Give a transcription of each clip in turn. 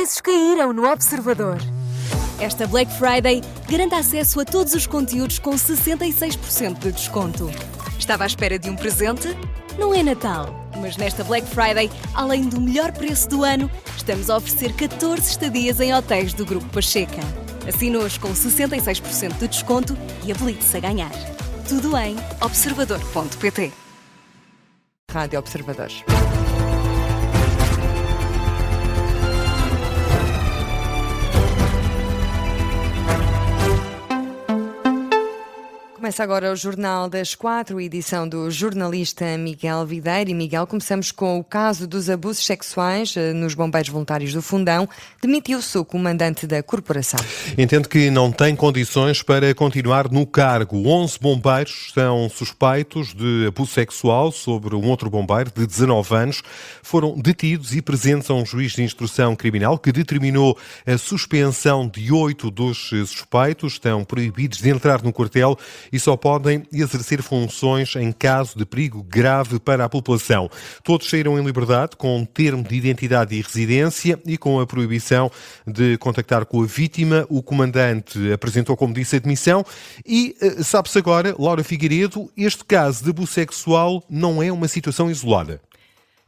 preços caíram no Observador. Esta Black Friday garanta acesso a todos os conteúdos com 66% de desconto. Estava à espera de um presente? Não é Natal, mas nesta Black Friday, além do melhor preço do ano, estamos a oferecer 14 estadias em hotéis do Grupo Pacheca. Assine-os com 66% de desconto e habilite-se a ganhar. Tudo em observador.pt. Rádio Observador. Começa agora o Jornal das 4, edição do jornalista Miguel Videira. E Miguel, começamos com o caso dos abusos sexuais nos bombeiros voluntários do Fundão. Demitiu-se o comandante da corporação. Entende que não tem condições para continuar no cargo. 11 bombeiros são suspeitos de abuso sexual sobre um outro bombeiro de 19 anos. Foram detidos e presentes a um juiz de instrução criminal que determinou a suspensão de 8 dos suspeitos. Estão proibidos de entrar no quartel e só podem exercer funções em caso de perigo grave para a população. Todos saíram em liberdade com um termo de identidade e residência e com a proibição de contactar com a vítima. O comandante apresentou, como disse, a demissão e sabe-se agora, Laura Figueiredo, este caso de abuso sexual não é uma situação isolada.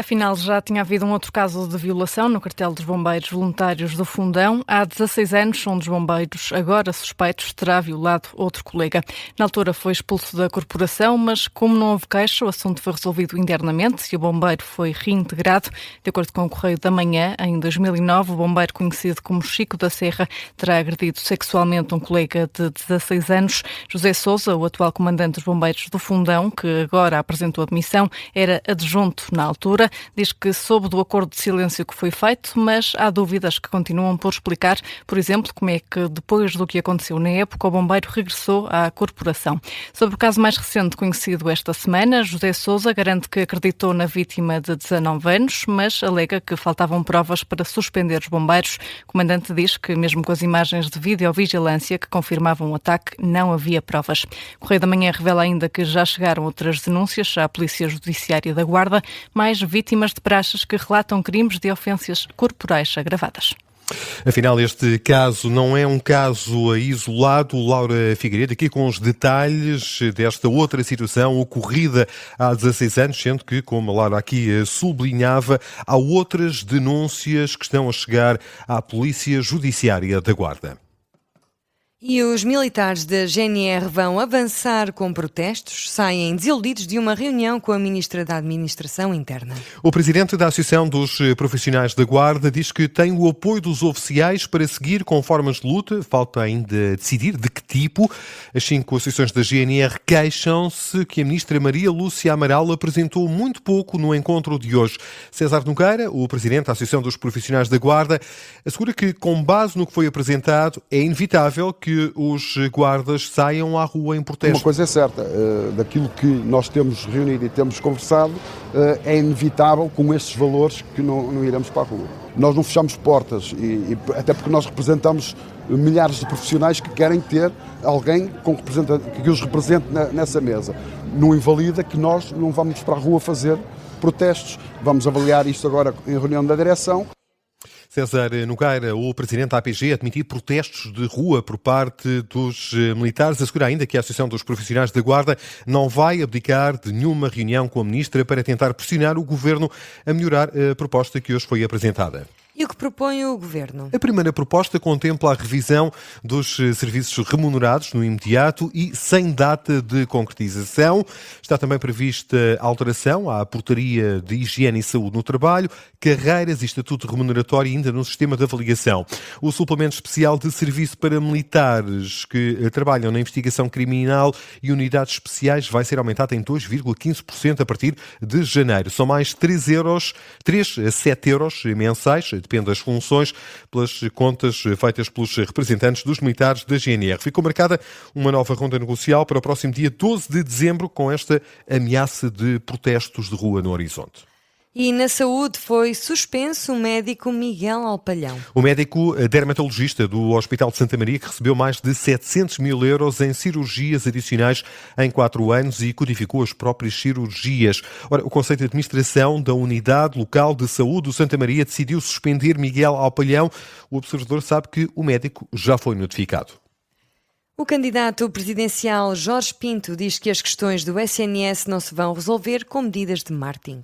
Afinal, já tinha havido um outro caso de violação no quartel dos bombeiros voluntários do Fundão. Há 16 anos, um dos bombeiros, agora suspeitos, terá violado outro colega. Na altura foi expulso da corporação, mas como não houve queixa, o assunto foi resolvido internamente e o bombeiro foi reintegrado. De acordo com o Correio da Manhã, em 2009, o bombeiro conhecido como Chico da Serra terá agredido sexualmente um colega de 16 anos. José Sousa, o atual comandante dos bombeiros do Fundão, que agora apresentou a demissão, era adjunto na altura. Diz que soube do acordo de silêncio que foi feito, mas há dúvidas que continuam por explicar. Por exemplo, como é que depois do que aconteceu na época, o bombeiro regressou à corporação. Sobre o caso mais recente conhecido esta semana, José Sousa garante que acreditou na vítima de 19 anos, mas alega que faltavam provas para suspender os bombeiros. O comandante diz que, mesmo com as imagens de videovigilância que confirmavam o ataque, não havia provas. O Correio da Manhã revela ainda que já chegaram outras denúncias à Polícia Judiciária da Guarda, mais vítimas de praxes que relatam crimes de ofensas corporais agravadas. Afinal, este caso não é um caso isolado. Laura Figueiredo, aqui com os detalhes desta outra situação ocorrida há 16 anos, sendo que, como a Laura aqui sublinhava, há outras denúncias que estão a chegar à Polícia Judiciária da Guarda. E os militares da GNR vão avançar com protestos, saem desiludidos de uma reunião com a Ministra da Administração Interna. O presidente da Associação dos Profissionais da Guarda diz que tem o apoio dos oficiais para seguir com formas de luta. Falta ainda decidir de que tipo. As 5 associações da GNR queixam-se que a Ministra Maria Lúcia Amaral apresentou muito pouco no encontro de hoje. César Nogueira, o presidente da Associação dos Profissionais da Guarda, assegura que, com base no que foi apresentado, é inevitável que os guardas saiam à rua em protesto. Uma coisa é certa, daquilo que nós temos reunido e temos conversado, é inevitável com estes valores que não iremos para a rua. Nós não fechamos portas, até porque nós representamos milhares de profissionais que querem ter alguém que os represente nessa mesa. Não invalida que nós não vamos para a rua fazer protestos. Vamos avaliar isto agora em reunião da direção. César Nogueira, o presidente da APG, admitiu protestos de rua por parte dos militares. Assegura ainda que a Associação dos Profissionais da Guarda não vai abdicar de nenhuma reunião com a ministra para tentar pressionar o governo a melhorar a proposta que hoje foi apresentada. E o que propõe o Governo? A primeira proposta contempla a revisão dos serviços remunerados no imediato e sem data de concretização. Está também prevista a alteração à portaria de higiene e saúde no trabalho, carreiras e estatuto remuneratório ainda no sistema de avaliação. O suplemento especial de serviço para militares que trabalham na investigação criminal e unidades especiais vai ser aumentado em 2,15% a partir de janeiro. São mais 3 a 7 euros mensais, depende das funções, pelas contas feitas pelos representantes dos militares da GNR. Ficou marcada uma nova ronda negocial para o próximo dia 12 de dezembro, com esta ameaça de protestos de rua no horizonte. E na saúde foi suspenso o médico Miguel Alpalhão. O médico dermatologista do Hospital de Santa Maria, que recebeu mais de 700 mil euros em cirurgias adicionais em 4 anos e codificou as próprias cirurgias. Ora, o Conselho de Administração da Unidade Local de Saúde do Santa Maria decidiu suspender Miguel Alpalhão. O observador sabe que o médico já foi notificado. O candidato presidencial Jorge Pinto diz que as questões do SNS não se vão resolver com medidas de marketing.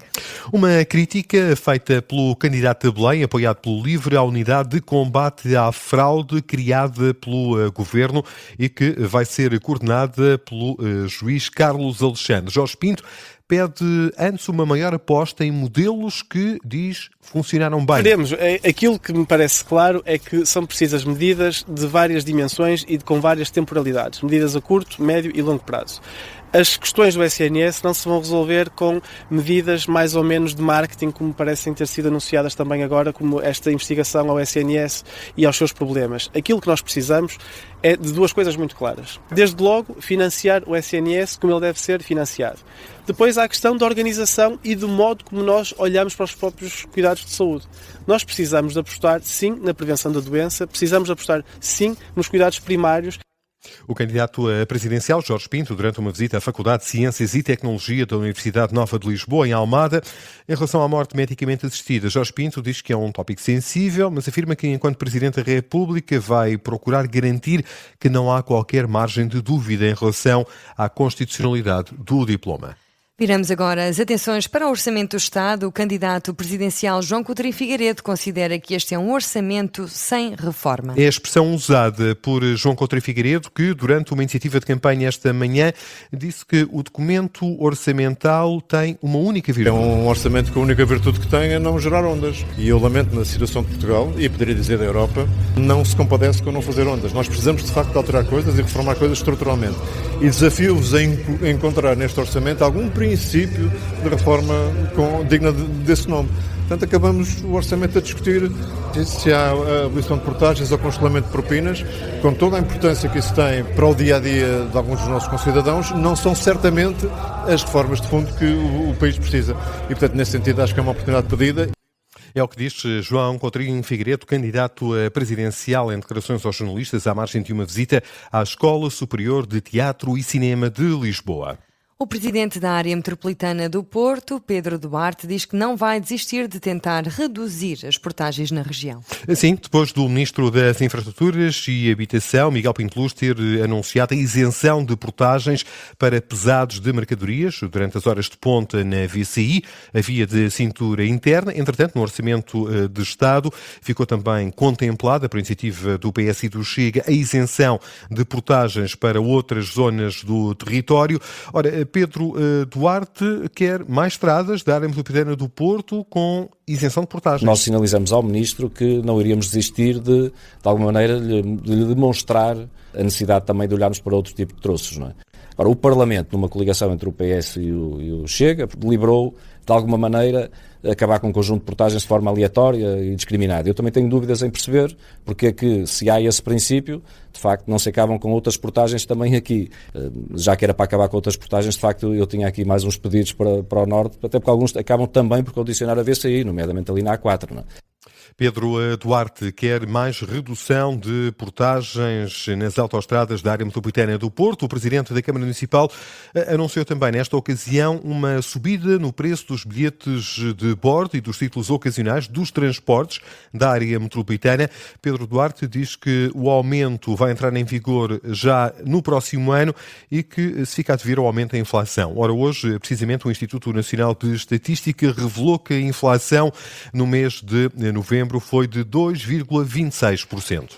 Uma crítica feita pelo candidato de Belém, apoiado pelo LIVRE, à unidade de combate à fraude criada pelo governo e que vai ser coordenada pelo juiz Carlos Alexandre. Jorge Pinto pede antes uma maior aposta em modelos que, diz, funcionaram bem. Veremos. Aquilo que me parece claro é que são precisas medidas de várias dimensões e com várias temporalidades. Medidas a curto, médio e longo prazo. As questões do SNS não se vão resolver com medidas mais ou menos de marketing, como parecem ter sido anunciadas também agora, como esta investigação ao SNS e aos seus problemas. Aquilo que nós precisamos é de duas coisas muito claras. Desde logo, financiar o SNS como ele deve ser financiado. Depois há a questão da organização e do modo como nós olhamos para os próprios cuidados de saúde. Nós precisamos de apostar, sim, na prevenção da doença, precisamos de apostar, sim, nos cuidados primários. O candidato presidencial, Jorge Pinto, durante uma visita à Faculdade de Ciências e Tecnologia da Universidade Nova de Lisboa, em Almada, em relação à morte medicamente assistida. Jorge Pinto diz que é um tópico sensível, mas afirma que, enquanto Presidente da República, vai procurar garantir que não há qualquer margem de dúvida em relação à constitucionalidade do diploma. Viramos agora as atenções para o Orçamento do Estado. O candidato presidencial João Coutinho Figueiredo considera que este é um orçamento sem reforma. É a expressão usada por João Coutinho Figueiredo, que, durante uma iniciativa de campanha esta manhã, disse que o documento orçamental tem uma única virtude. É um orçamento que a única virtude que tem é não gerar ondas. E eu lamento, na situação de Portugal, e poderia dizer da Europa, não se compadece com não fazer ondas. Nós precisamos, de facto, de alterar coisas e reformar coisas estruturalmente. E desafio-vos a encontrar neste orçamento algum princípio de reforma digna desse nome. Portanto, acabamos o orçamento a discutir se há a abolição de portagens ou congelamento de propinas, com toda a importância que isso tem para o dia-a-dia de alguns dos nossos concidadãos, não são certamente as reformas de fundo que o país precisa. E, portanto, nesse sentido, acho que é uma oportunidade perdida. É o que diz João Coutinho Figueiredo, candidato a presidencial, em declarações aos jornalistas à margem de uma visita à Escola Superior de Teatro e Cinema de Lisboa. O presidente da área metropolitana do Porto, Pedro Duarte, diz que não vai desistir de tentar reduzir as portagens na região. Assim, depois do Ministro das Infraestruturas e Habitação, Miguel Pinto Luz, ter anunciado a isenção de portagens para pesados de mercadorias durante as horas de ponta na VCI, a via de cintura interna. Entretanto, no Orçamento de Estado ficou também contemplada, por iniciativa do PS e do Chega, a isenção de portagens para outras zonas do território. Ora, Pedro Duarte quer mais estradas da área metropolitana do Porto com isenção de portagens. Nós sinalizamos ao Ministro que não iríamos desistir de alguma maneira, de lhe demonstrar a necessidade também de olharmos para outro tipo de troços, não é? Agora, o Parlamento, numa coligação entre o PS e o Chega, deliberou, de alguma maneira, acabar com um conjunto de portagens de forma aleatória e discriminada. Eu também tenho dúvidas em perceber porque é que, se há esse princípio, de facto, não se acabam com outras portagens também aqui. Já que era para acabar com outras portagens, de facto, eu tinha aqui mais uns pedidos para o Norte, até porque alguns acabam também por condicionar a VCI, nomeadamente ali na A4, não é? Pedro Duarte quer mais redução de portagens nas autoestradas da área metropolitana do Porto. O Presidente da Câmara Municipal anunciou também, nesta ocasião, uma subida no preço dos bilhetes de bordo e dos títulos ocasionais dos transportes da área metropolitana. Pedro Duarte diz que o aumento vai entrar em vigor já no próximo ano e que se fica a dever ao aumento da inflação. Ora, hoje, precisamente, o Instituto Nacional de Estatística revelou que a inflação no mês de novembro foi de 2,26%.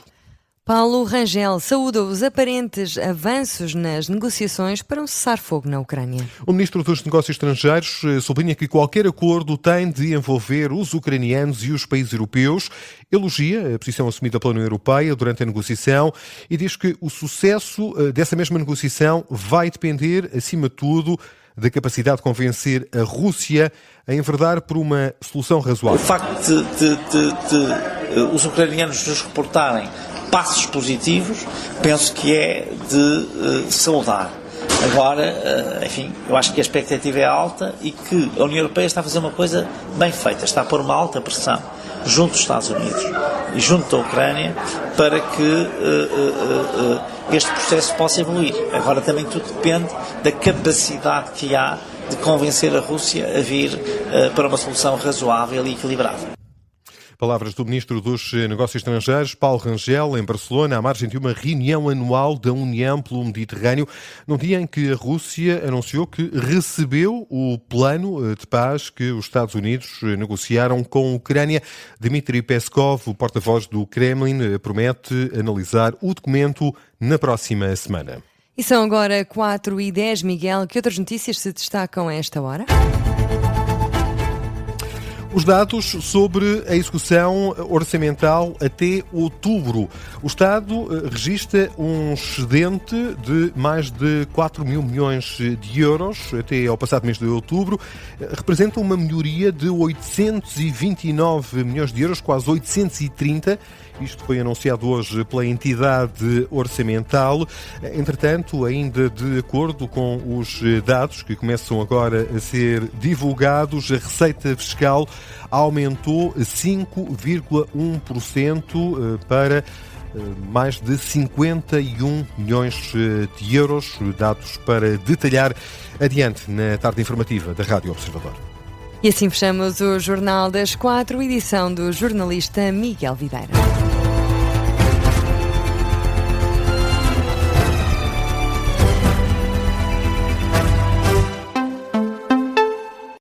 Paulo Rangel saúda os aparentes avanços nas negociações para um cessar-fogo na Ucrânia. O Ministro dos Negócios Estrangeiros sublinha que qualquer acordo tem de envolver os ucranianos e os países europeus, elogia a posição assumida pela União Europeia durante a negociação e diz que o sucesso dessa mesma negociação vai depender, acima de tudo, da capacidade de convencer a Rússia a enverdar por uma solução razoável. O facto de os ucranianos nos reportarem passos positivos, penso que é de saudar. Agora, enfim, eu acho que a expectativa é alta e que a União Europeia está a fazer uma coisa bem feita, está a pôr uma alta pressão junto dos Estados Unidos e junto da Ucrânia para que este processo possa evoluir. Agora também tudo depende da capacidade que há de convencer a Rússia a vir para uma solução razoável e equilibrada. Palavras do Ministro dos Negócios Estrangeiros, Paulo Rangel, em Barcelona, à margem de uma reunião anual da União pelo Mediterrâneo, num dia em que a Rússia anunciou que recebeu o plano de paz que os Estados Unidos negociaram com a Ucrânia. Dmitry Peskov, o porta-voz do Kremlin, promete analisar o documento na próxima semana. E são agora 4h10, Miguel. Que outras notícias se destacam a esta hora? Os dados sobre a execução orçamental até outubro. O Estado registra um excedente de mais de 4 mil milhões de euros até ao passado mês de outubro. Representa uma melhoria de 829 milhões de euros, quase 830. Isto foi anunciado hoje pela entidade orçamental. Entretanto, ainda de acordo com os dados que começam agora a ser divulgados, a receita fiscal aumentou 5,1% para mais de 51 milhões de euros, dados para detalhar adiante na tarde informativa da Rádio Observador. E assim fechamos o Jornal das 4, edição do jornalista Miguel Videira.